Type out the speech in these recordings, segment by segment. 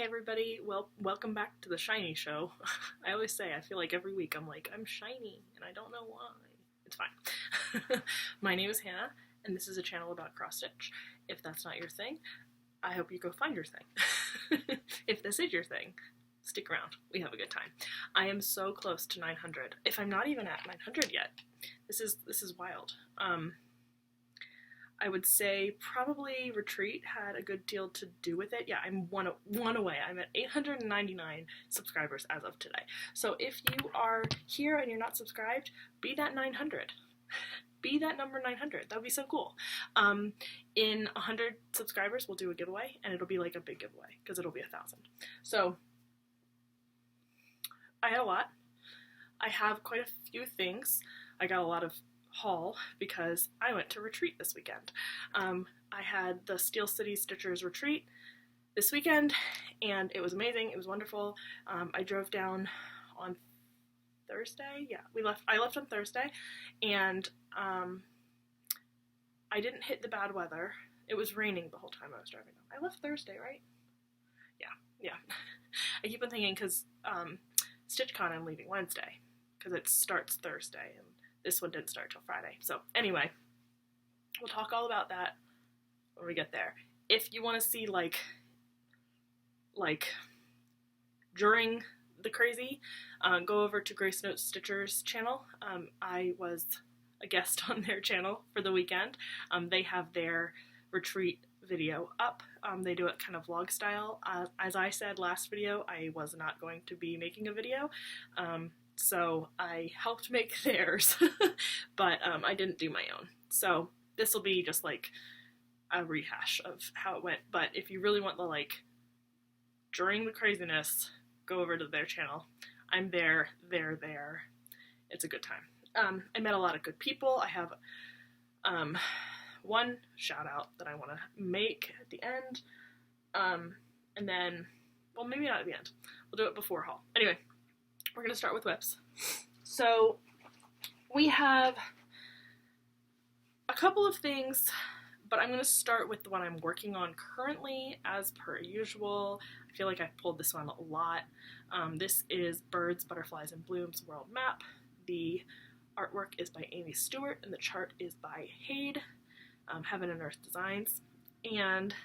everybody, welcome back to the Shiny Show. I always say, I feel like every week I'm like, I'm shiny, and I don't know why. It's fine. My name is Hannah, and this is a channel about cross-stitch. If that's not your thing, I hope you go find your thing. If this is your thing, stick around. We have a good time. I am so close to 900. If I'm not even at 900 yet, this is wild. I would say probably Retreat had a good deal to do with it. Yeah, I'm one away. I'm at 899 subscribers as of today. So if you are here and you're not subscribed, be that 900. Be that number 900. That would be so cool. In 100 subscribers, we'll do a giveaway, and it'll be like a big giveaway because it'll be 1,000. So I had a lot. I have quite a few things. I got a lot of haul because I went to Retreat this weekend. I had the Steel City Stitchers Retreat this weekend, and it was amazing. It was wonderful. I drove down on Thursday. Yeah, I left on Thursday, and I didn't hit the bad weather. It was raining the whole time I was driving down. I left Thursday, right? Yeah. I keep on thinking because StitchCon I'm leaving Wednesday because it starts Thursday, and this one didn't start till Friday. So anyway, we'll talk all about that when we get there. If you want to see like during the crazy, go over to Grace Note Stitcher's channel. I was a guest on their channel for the weekend. They have their retreat video up. They do it kind of vlog style. As I said last video, I was not going to be making a video. So I helped make theirs, but I didn't do my own. So this will be just like a rehash of how it went. But if you really want the during the craziness, go over to their channel. I'm there, they're there. It's a good time. I met a lot of good people. I have one shout out that I want to make at the end. And then, well, maybe not at the end. We'll do it before haul. Anyway. We're going to start with WIPs. So we have a couple of things, but I'm going to start with the one I'm working on currently as per usual. I feel like I've pulled this one a lot. This is Birds, Butterflies, and Blooms World Map. The artwork is by Aimee Stewart, and the chart is by HAED, Heaven and Earth Designs. And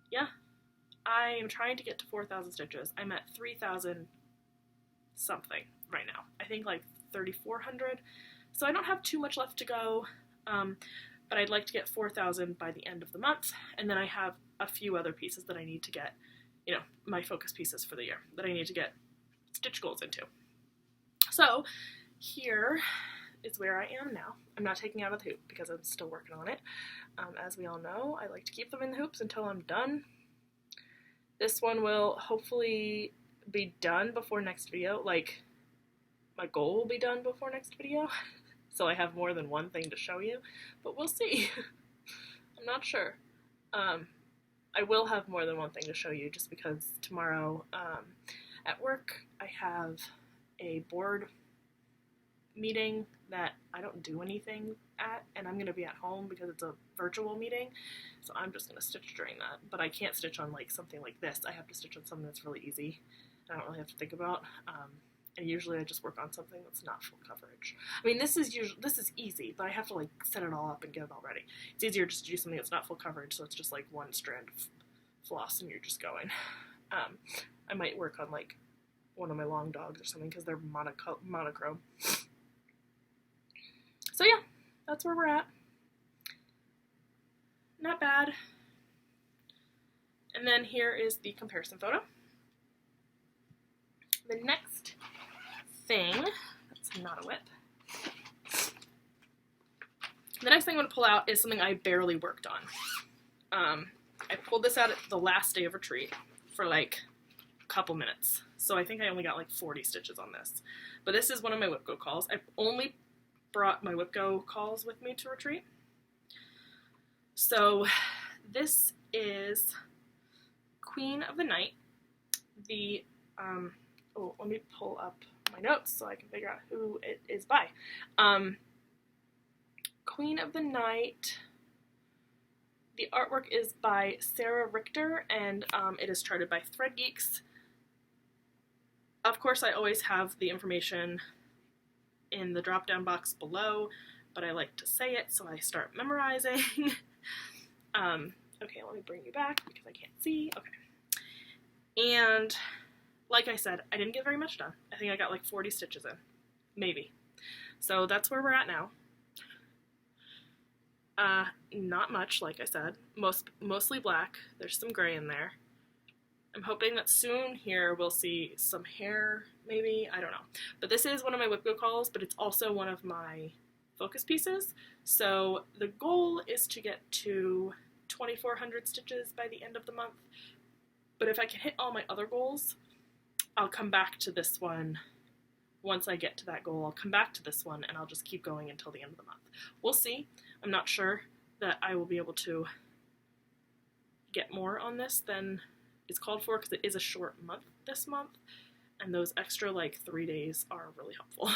yeah. I am trying to get to 4,000 stitches. I'm at 3,000 something right now. I think like 3,400. So I don't have too much left to go, but I'd like to get 4,000 by the end of the month. And then I have a few other pieces that I need to get, my focus pieces for the year that I need to get stitch goals into. So here is where I am now. I'm not taking out of the hoop because I'm still working on it. As we all know, I like to keep them in the hoops until I'm done. This one will hopefully be done before next video. My goal will be done before next video. So I have more than one thing to show you, but we'll see. I'm not sure. I will have more than one thing to show you just because tomorrow at work I have a board meeting that I don't do anything at, and I'm going to be at home because it's a virtual meeting, so I'm just going to stitch during that. But I can't stitch on something like this. I have to stitch on something that's really easy and I don't really have to think about, and usually I just work on something that's not full coverage. I mean, this is easy, but I have to set it all up and get it all ready. It's easier just to do something that's not full coverage, so it's just one strand of floss and you're just going. I might work on one of my long dogs or something because they're monochrome. So yeah, that's where we're at. Not bad. And then here is the comparison photo. The next thing, that's not a WIP. The next thing I'm going to pull out is something I barely worked on. I pulled this out at the last day of retreat for a couple minutes. So I think I only got 40 stitches on this. But this is one of my WIP Go calls. I only brought my WIP Go calls with me to retreat. So this is Queen of the Night. Let me pull up my notes so I can figure out who it is by. Queen of the Night. The artwork is by Sarah Richter, and it is charted by Thread Geeks. Of course, I always have the information in the drop-down box below, but I like to say it, so I start memorizing. Okay, let me bring you back because I can't see. Okay. And like I said, I didn't get very much done. I think I got like 40 stitches in, maybe. So that's where we're at now. Not much, like I said. Mostly black. There's some gray in there. I'm hoping that soon here we'll see some hair, maybe. I don't know. But this is one of my WIP Go calls, but it's also one of my focus pieces. So the goal is to get to 2,400 stitches by the end of the month. But if I can hit all my other goals, I'll come back to this one. Once I get to that goal, I'll come back to this one, and I'll just keep going until the end of the month. We'll see. I'm not sure that I will be able to get more on this than it's called for, because it is a short month this month, and those extra like 3 days are really helpful.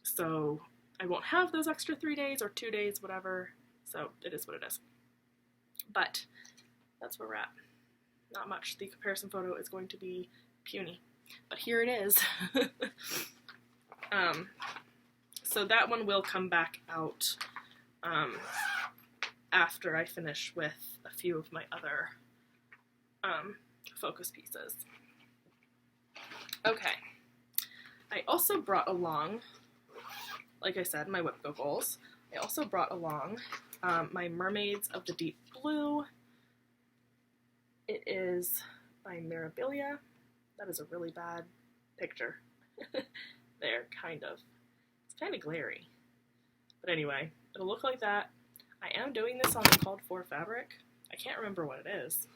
So I won't have those extra 3 days or 2 days, whatever, so it is what it is. But that's where we're at. Not much. The comparison photo is going to be puny, but here it is. So that one will come back out after I finish with a few of my other focus pieces. Okay. I also brought along, like I said, my WIP Go goals. I also brought along my Mermaids of the Deep Blue. It is by Mirabilia. That is a really bad picture. There, kind of. It's kind of glary. But anyway, it'll look like that. I am doing this on the called for fabric. I can't remember what it is.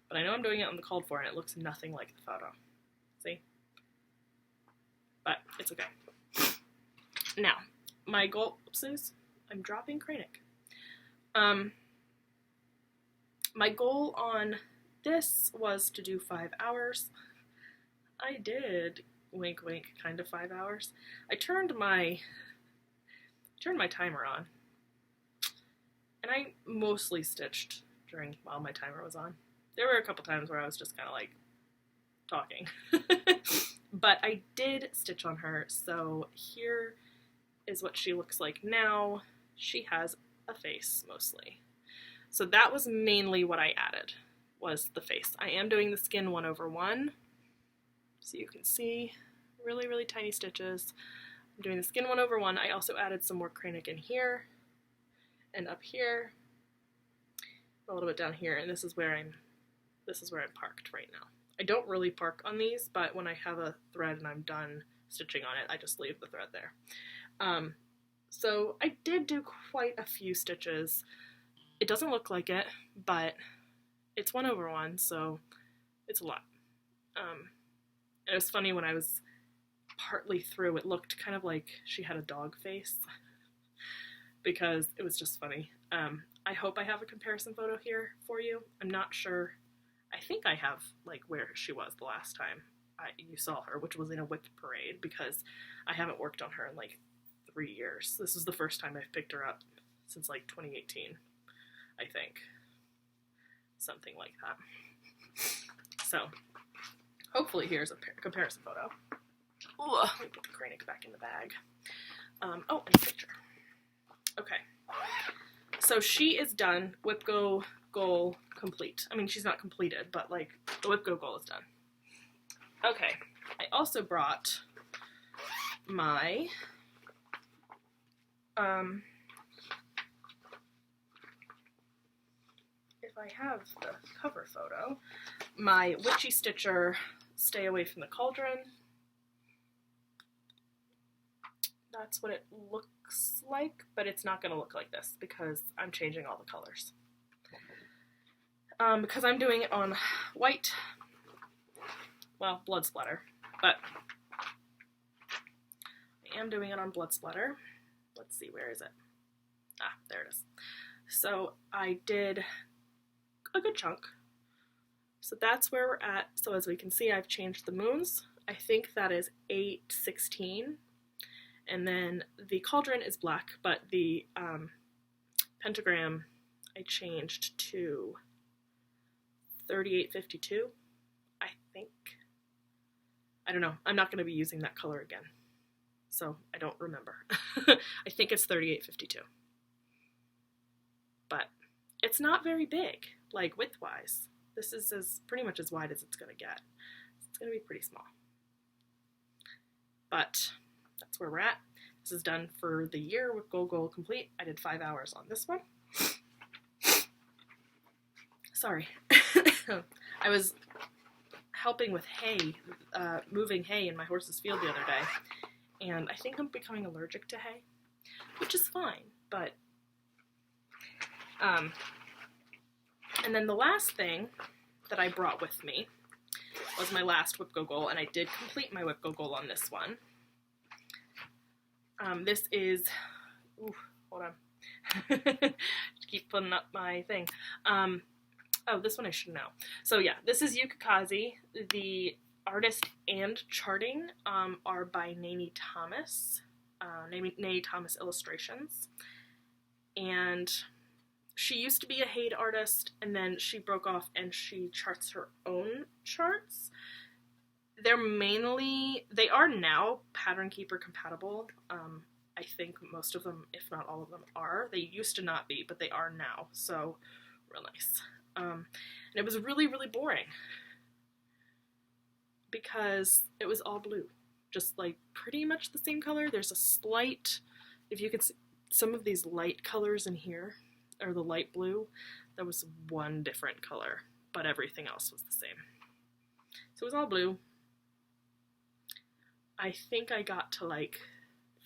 But I know I'm doing it on the called for, and it looks nothing like the photo. See? But it's okay. Now, my goal, oopsies, I'm dropping Krennic. My goal on this was to do 5 hours. I did, wink wink, kind of 5 hours. I turned my timer on, and I mostly stitched while my timer was on. There were a couple times where I was just kind of like talking. But I did stitch on her, so here is what she looks like now. She has a face mostly. So that was mainly what I added, was the face. I am doing the skin 1/1, so you can see really, really tiny stitches. I'm doing the skin 1/1. I also added some more Krennic in here and up here, a little bit down here, and this is where I'm parked right now. I don't really park on these, but when I have a thread and I'm done stitching on it, I just leave the thread there. So I did do quite a few stitches. It doesn't look like it, but it's 1/1, so it's a lot. It was funny when I was partly through, it looked kind of like she had a dog face, because it was just funny. I hope I have a comparison photo here for you. I'm not sure. I think I have like where she was the last time you saw her, which was in a WIP parade, because I haven't worked on her in like 3 years. This is the first time I've picked her up since like 2018, I think. Something like that. So, hopefully here's a comparison photo. Ooh, let me put the Krennic back in the bag. Oh, and a picture. Okay. So she is done. WIP Go goal complete. I mean, she's not completed, but like the WIP Go goal is done. Okay. I also brought my if I have the cover photo, my Witchy Stitcher Stay Away from the Cauldron. That's what it looks like, but it's not going to look like this because I'm changing all the colors. Because I'm doing it on white, well, Blood Spatter, but I am doing it on Blood Spatter. Let's see, where is it? Ah, there it is. So I did a good chunk. So that's where we're at. So as we can see, I've changed the moons. I think that is 8/16. And then the cauldron is black, but the pentagram I changed to 3852, I think. I don't know. I'm not going to be using that color again, so I don't remember. I think it's 3852. But it's not very big, like width-wise. This is pretty much as wide as it's going to get. It's going to be pretty small. But that's where we're at. This is done for the year with Goal Complete. I did 5 hours on this one. Sorry. I was helping with hay, moving hay in my horse's field the other day, and I think I'm becoming allergic to hay, which is fine, but, and then the last thing that I brought with me was my last WIP goal, and I did complete my WIP goal on this one. This is, ooh, hold on, keep putting up my thing. Oh, this one I should know. So yeah, this is Yukikaze. The artist and charting are by Nene Thomas, Nene Thomas Illustrations. And she used to be a HAED artist, and then she broke off and she charts her own charts. They are now Pattern Keeper compatible. I think most of them, if not all of them, are. They used to not be, but they are now, so real nice. And it was really, really boring because it was all blue, just like pretty much the same color. There's a slight, if you could see some of these light colors in here, or the light blue, there was one different color, but everything else was the same. So it was all blue. I think I got to like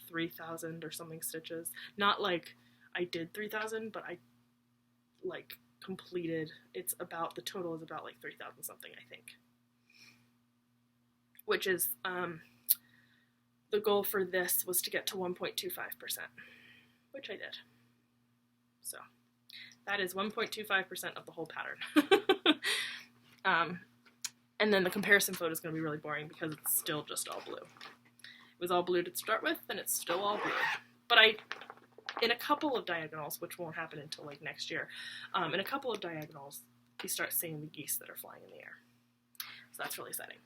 3,000 or something stitches. Not like I did 3,000, but I like completed, it's about, the total is about like 3,000 something, I think. Which is, the goal for this was to get to 1.25%, which I did. So, that is 1.25% of the whole pattern. And then the comparison photo is going to be really boring because it's still just all blue. It was all blue to start with, and it's still all blue. But in a couple of diagonals, which won't happen until like next year, in a couple of diagonals, you start seeing the geese that are flying in the air. So that's really exciting.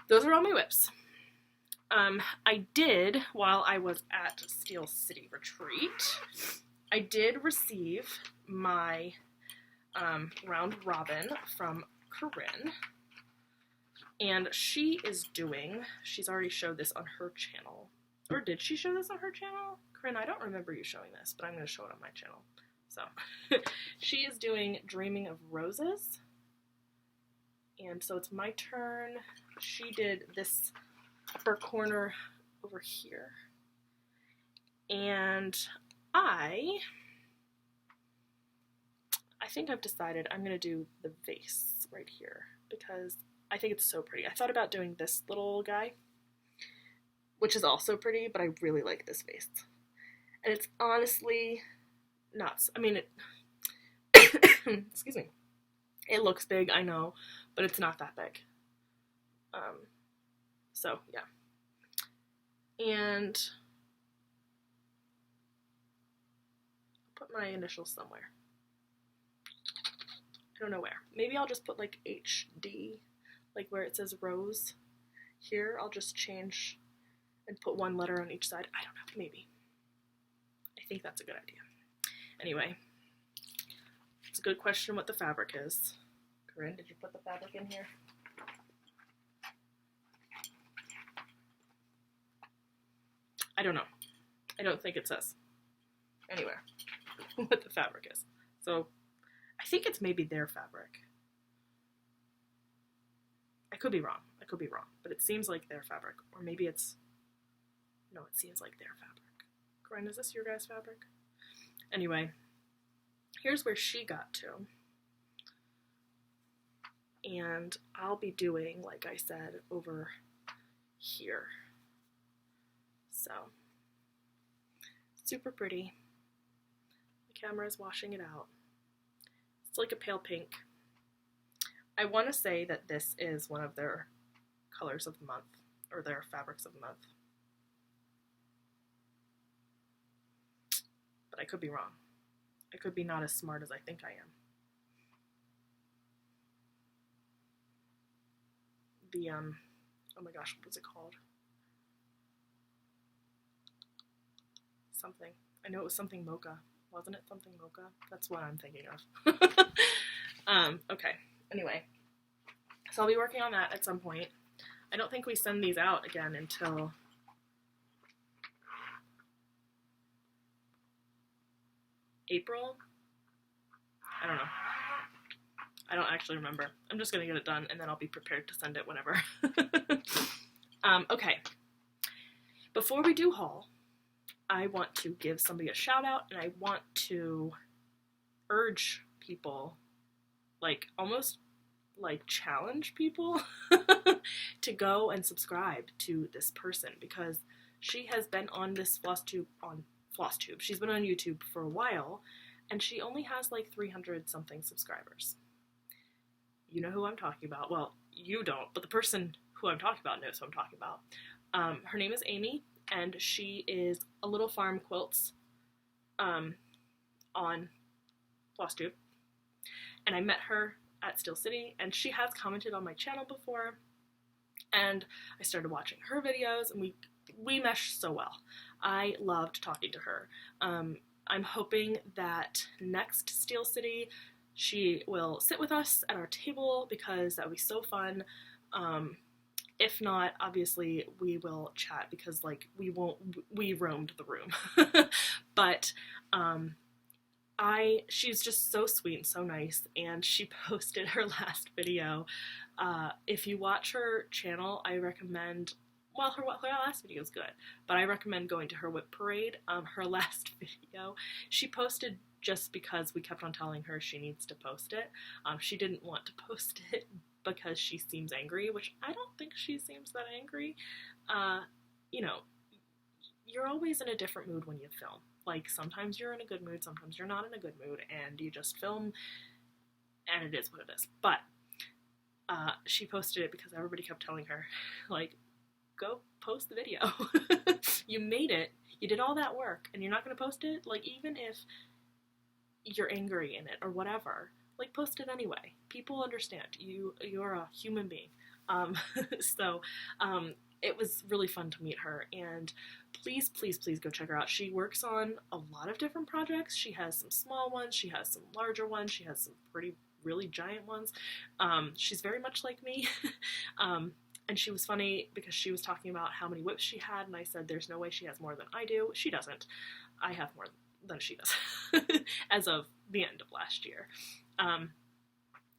Those are all my WIPs. I did, while I was at Steel City Retreat, I did receive my round robin from Corinne. And she is doing, she's already showed this on her channel. Or did she show this on her channel? Corinne, I don't remember you showing this, but I'm going to show it on my channel. So, she is doing Dreaming of Roses. And so it's my turn. She did this upper corner over here. And I think I've decided I'm going to do the vase right here because I think it's so pretty. I thought about doing this little guy, which is also pretty, but I really like this vase. And it's honestly nuts. I mean, excuse me. It looks big, I know, but it's not that big. So, yeah. And I'll put my initials somewhere. I don't know where. Maybe I'll just put like HD, like where it says rose. Here, I'll just change and put one letter on each side. I don't know, maybe. I think that's a good idea. Anyway, it's a good question what the fabric is. Corinne, did you put the fabric in here? I don't know. I don't think it says anywhere what the fabric is. So, I think it's maybe their fabric. I could be wrong. I could be wrong. But it seems like their fabric. Or maybe it's... No, it seems like their fabric. Corinne, is this your guys' fabric? Anyway, here's where she got to. And I'll be doing, like I said, over here. So, super pretty. The camera is washing it out. It's like a pale pink. I want to say that this is one of their colors of the month, or their fabrics of the month. But I could be wrong. I could be not as smart as I think I am. The, oh my gosh, what was it called? Something. I know it was something mocha. Wasn't it something mocha? That's what I'm thinking of. Okay. Anyway. So I'll be working on that at some point. I don't think we send these out again until April? I don't know. I don't actually remember. I'm just gonna get it done and then I'll be prepared to send it whenever. Okay. Before we do haul, I want to give somebody a shout out and I want to urge people, like almost like challenge people to go and subscribe to this person because she has been on this Flosstube. She's been on YouTube for a while and she only has like 300 something subscribers. You know who I'm talking about. Well, you don't, but the person who I'm talking about knows who I'm talking about. Her name is Aimee, and she is a Little Farm Quilts on Flosstube. And I met her at Steel City, and she has commented on my channel before, and I started watching her videos, and we meshed so well. I loved talking to her. I'm hoping that next Steel City she will sit with us at our table because that would be so fun. If not, obviously we will chat because like we roamed the room. But she's just so sweet and so nice, and she posted her last video. If you watch her channel, I recommend, well, her last video is good, but I recommend going to her WIP parade. Her last video, she posted just because we kept on telling her she needs to post it. She didn't want to post it because she seems angry, which I don't think she seems that angry. You know, you're always in a different mood when you film. Like, sometimes you're in a good mood, sometimes you're not in a good mood, and you just film, and it is what it is. But she posted it because everybody kept telling her, like, go post the video. You made it, you did all that work, and you're not going to post it? Like, even if you're angry in it or whatever, like, post it anyway. People understand. You're a human being. So it was really fun to meet her, and please, please, please go check her out. She works on a lot of different projects. She has some small ones, she has some larger ones, she has some really giant ones. She's very much like me. And she was funny because she was talking about how many whips she had, and I said there's no way she has more than I do. She doesn't. I have more than she does as of the end of last year.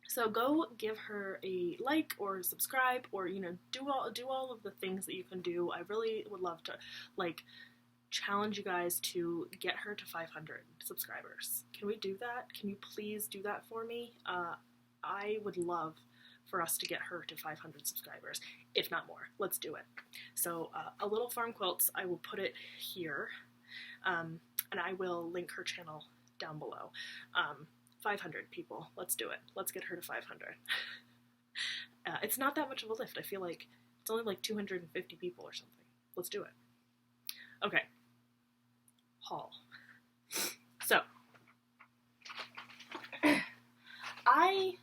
So go give her a like or subscribe, or, you know, do all of the things that you can do. I really would love to, like, challenge you guys to get her to 500 subscribers. Can we do that? Can you please do that for me? I would love for us to get her to 500 subscribers, if not more. Let's do it. So a Little Farm Quilts, I will put it here, and I will link her channel down below. 500 people. Let's do it. Let's get her to 500. It's not that much of a lift. I feel like it's only like 250 people or something. Let's do it. Okay. Haul. So, I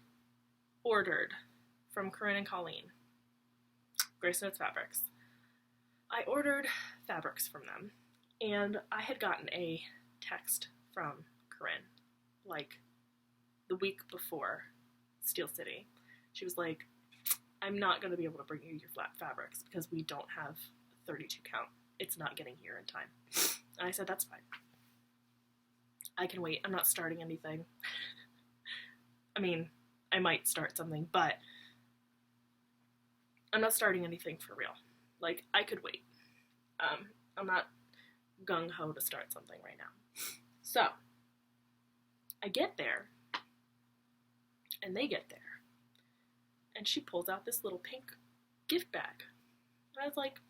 ordered from Corinne and Colleen, Grace Notes Fabrics. I ordered fabrics from them, and I had gotten a text from Corinne, like, the week before Steel City. She was like, I'm not going to be able to bring you your flat fabrics because we don't have 32 count. It's not getting here in time. And I said, that's fine. I can wait. I'm not starting anything. I mean, I might start something, but I'm not starting anything for real. Like, I could wait. I'm not gung-ho to start something right now. So, I get there, and they get there, and she pulls out this little pink gift bag. And I was like,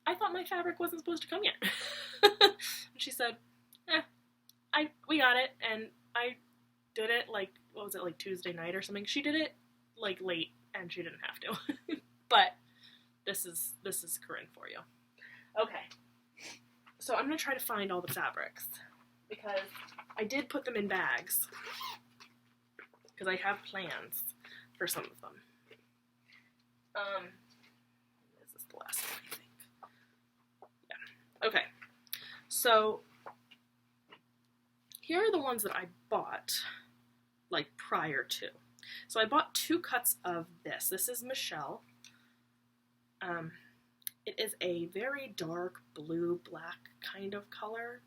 I thought my fabric wasn't supposed to come yet. And she said, we got it, and I did it, like, what was it, like Tuesday night or something? She did it, like, late, and she didn't have to. But this is Corinne for you. Okay. So I'm going to try to find all the fabrics. because I did put them in bags because I have plans for some of them. This is the last one, I think. Yeah. Okay. So here are the ones that I bought, like, prior to. So I bought 2 cuts of this. This is Michelle. It is a very dark blue-black kind of color.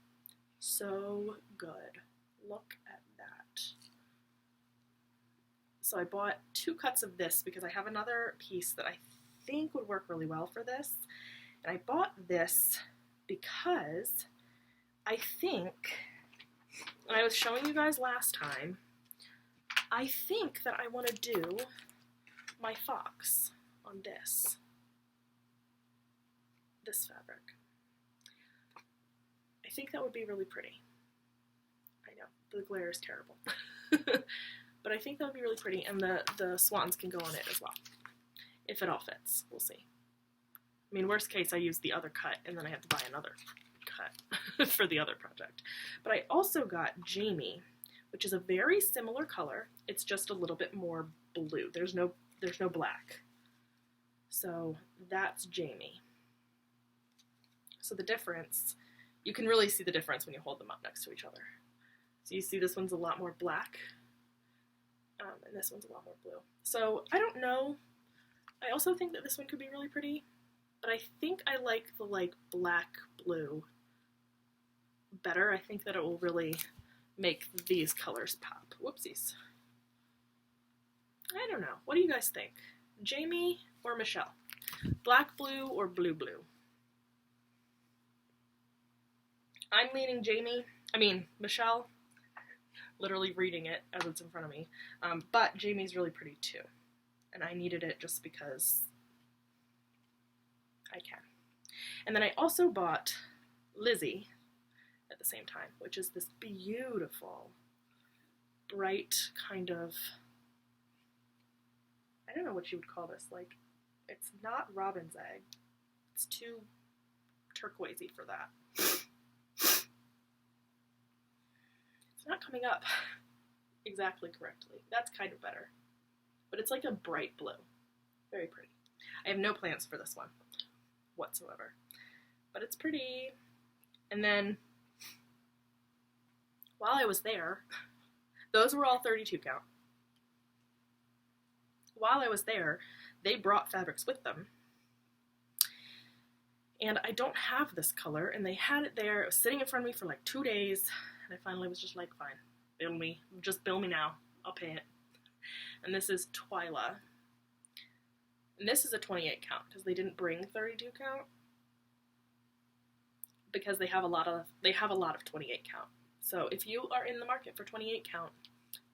So good. Look at that. So I bought 2 cuts of this because I have another piece that I think would work really well for this. And I bought this because I think, and I was showing you guys last time, I think that I want to do my fox on this fabric. I think that would be really pretty. I know, the glare is terrible. But I think that would be really pretty, and the swans can go on it as well. If it all fits, we'll see. I mean, worst case, I use the other cut, and then I have to buy another cut for the other project. But I also got Jamie, which is a very similar color. It's just a little bit more blue. There's no black. So that's Jamie. So the difference, you can really see the difference when you hold them up next to each other. So you see this one's a lot more black, and this one's a lot more blue. So I don't know. I also think that this one could be really pretty, but I think I like the black blue better. I think that it will really make these colors pop. Whoopsies. I don't know. What do you guys think? Jamie or Michelle? Black blue or blue blue? I'm leaning Michelle, literally reading it as it's in front of me, but Jamie's really pretty too, and I needed it just because I can. And then I also bought Lizzie at the same time, which is this beautiful, bright kind of, I don't know what you would call this, like, it's not robin's egg, it's too turquoisey for that. Not coming up exactly correctly. That's kind of better. But it's like a bright blue. Very pretty. I have no plans for this one whatsoever. But it's pretty. And then, while I was there, those were all 32 count. While I was there, they brought fabrics with them. And I don't have this color, and they had it there. It was sitting in front of me for like 2 days. And I finally was just like, fine, just bill me now, I'll pay it. And this is Twyla. And this is a 28 count, because they didn't bring 32 count. Because they have a lot of 28 count. So if you are in the market for 28 count,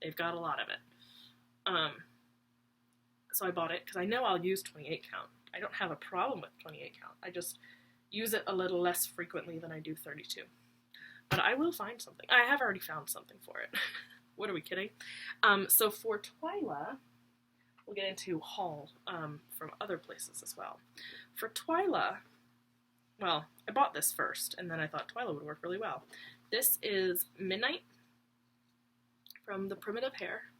they've got a lot of it. So I bought it, because I know I'll use 28 count. I don't have a problem with 28 count. I just use it a little less frequently than I do 32. But I will find something. I have already found something for it. What are we kidding? So for Twyla, we'll get into haul from other places as well. For Twyla, well, I bought this first, and then I thought Twyla would work really well. This is Midnight from the Primitive Hair.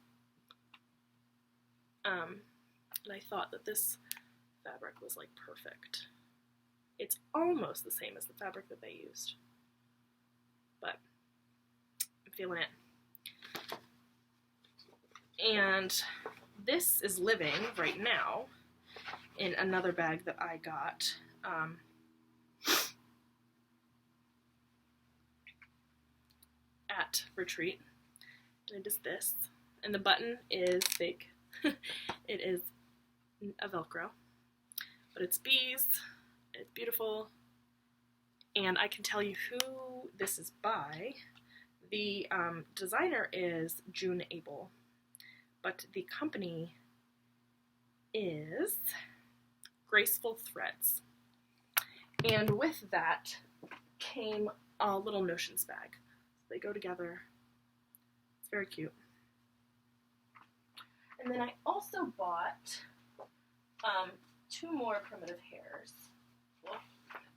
And I thought that this fabric was like perfect. It's almost the same as the fabric that they used. But I'm feeling it. And this is living right now in another bag that I got. At Retreat. And it is this. And the button is fake. It is a Velcro. But it's bees. It's beautiful. And I can tell you who this is by. The designer is June Abel, but the company is Graceful Threads. And with that came a little notions bag. They go together. It's very cute. And then I also bought 2 more primitive hairs. Well,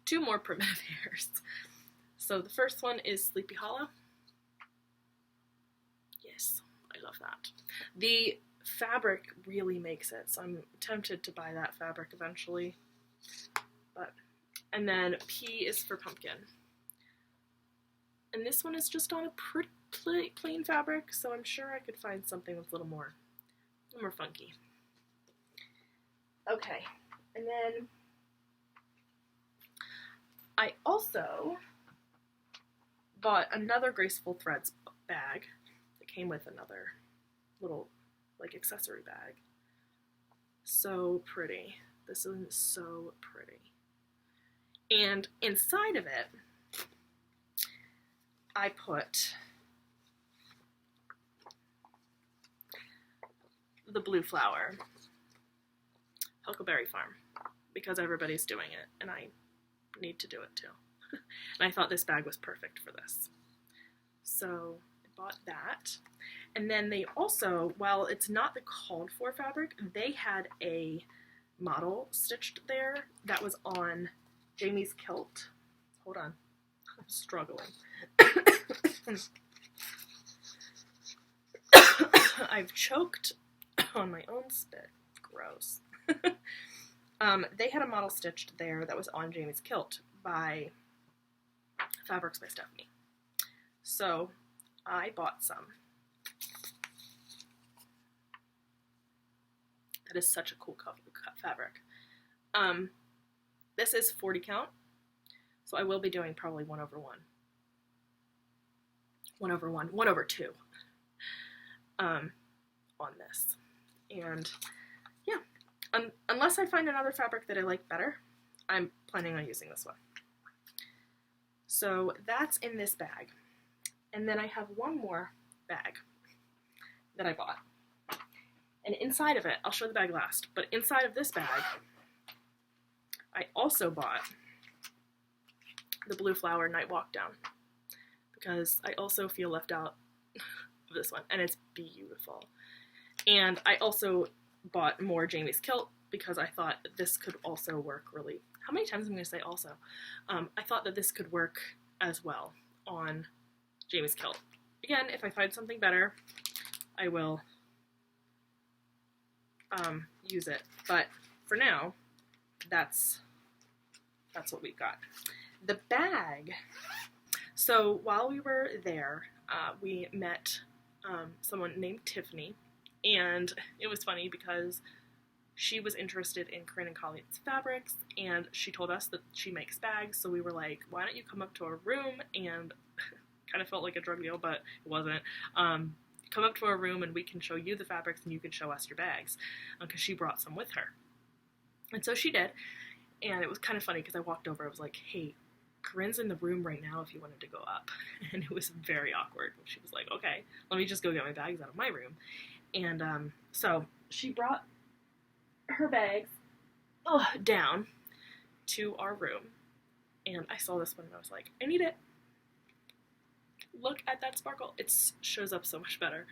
2 more primitive hairs. So the first one is Sleepy Hollow. Nice. I love that. The fabric really makes it, so I'm tempted to buy that fabric eventually. And then P is for pumpkin. And this one is just on a pretty plain fabric, so I'm sure I could find something that's a little more funky. Okay, and then I also bought another Graceful Threads bag that came with another little like accessory bag. So pretty. This is so pretty. And inside of it, I put the blue flower, Huckleberry Farm, because everybody's doing it, and I need to do it too. And I thought this bag was perfect for this. So I bought that. And then they also, while it's not the called for fabric, they had a model stitched there that was on Jamie's kilt. Hold on, I'm struggling. I've choked on my own spit. Gross. They had a model stitched there that was on Jamie's kilt by Fabrics by Stephanie. So I bought some. That is such a cool cut fabric. This is 40 count, so I will be doing probably 1/1. 1/1, 1/2 on this. And yeah, unless I find another fabric that I like better, I'm planning on using this one. So that's in this bag. And then I have one more bag that I bought. And inside of it, I'll show the bag last, but inside of this bag, I also bought the Blue Flower Night Walk Down, because I also feel left out of this one, and it's beautiful. And I also bought more Jamie's kilt, because I thought this could also work really, how many times am I going to say also? I thought that this could work as well on Jamie's kilt. Again, if I find something better, I will use it, but for now, that's what we got. The bag, so while we were there, we met someone named Tiffany, and it was funny because she was interested in Corinne and Colleen's fabrics, and she told us that she makes bags, so we were like, why don't you come up to our room? And kind of felt like a drug deal, but it wasn't. Come up to our room and we can show you the fabrics and you can show us your bags, because she brought some with her. And so she did, and it was kind of funny because I walked over, I was like, hey, Corinne's in the room right now if you wanted to go up. And it was very awkward. She was like, okay, let me just go get my bags out of my room. And so she brought her bags down to our room, and I saw this one and I was like, I need it. Look at that sparkle. It shows up so much better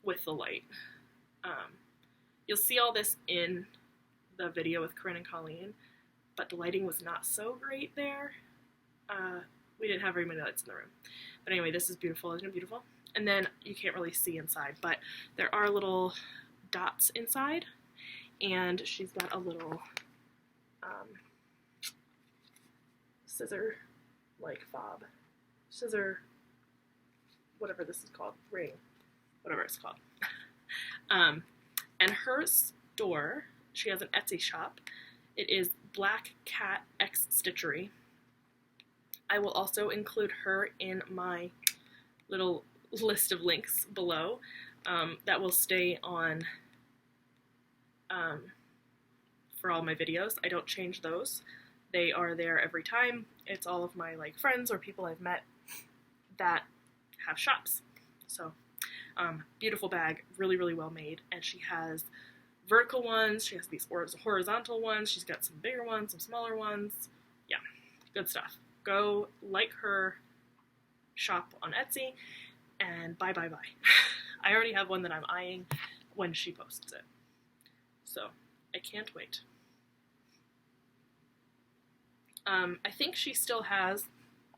with the light. You'll see all this in the video with Corinne and Colleen, but the lighting was not so great there. We didn't have very many lights in the room. But anyway, this is beautiful. Isn't it beautiful? And then you can't really see inside, but there are little dots inside, and she's got a little scissor, like fob, scissor, whatever this is called, ring, whatever it's called. And her store, she has an Etsy shop. It is Black Cat X Stitchery. I will also include her in my little list of links below that will stay on for all my videos. I don't change those. They are there every time. It's all of my like friends or people I've met that have shops. So beautiful bag, really, really well made. And she has vertical ones, she has these horizontal ones, she's got some bigger ones, some smaller ones. Yeah, good stuff. Go like her shop on Etsy and buy. I already have one that I'm eyeing when she posts it. So I can't wait. I think she still has,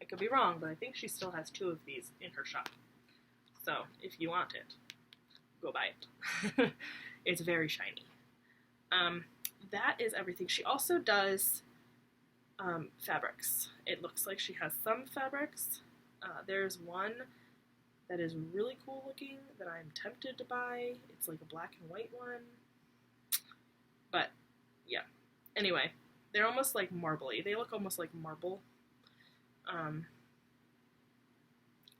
I could be wrong, but I think she still has 2 of these in her shop. So if you want it, go buy it. It's very shiny. That is everything. She also does fabrics. It looks like she has some fabrics. There's one that is really cool looking that I'm tempted to buy. It's like a black and white one. But, yeah. Anyway, they're almost like marbly. They look almost like marble.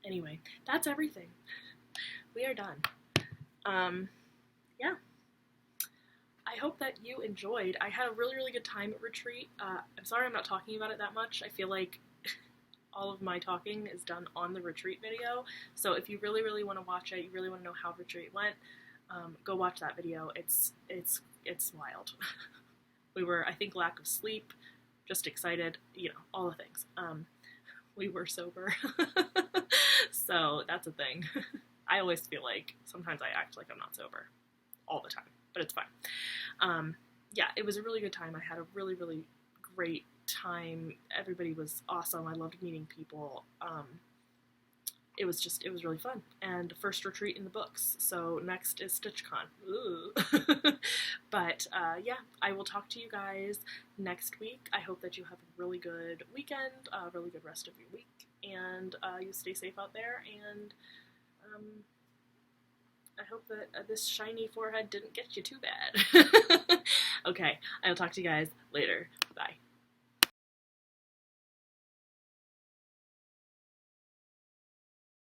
Anyway, that's everything. We are done. Yeah. I hope that you enjoyed. I had a really, really good time at retreat. I'm sorry I'm not talking about it that much. I feel like all of my talking is done on the retreat video. So if you really, really want to watch it, you really want to know how retreat went, go watch that video. It's wild. We were, I think, lack of sleep, just excited, you know, all the things. We were sober. So that's a thing. I always feel like sometimes I act like I'm not sober all the time, but it's fine. Yeah, it was a really good time. I had a really, really great time. Everybody was awesome. I loved meeting people. It was really fun. And first retreat in the books. So next is StitchCon. Ooh. But yeah, I will talk to you guys next week. I hope that you have a really good weekend, a really good rest of your week, and you stay safe out there. And I hope that this shiny forehead didn't get you too bad. Okay, I'll talk to you guys later.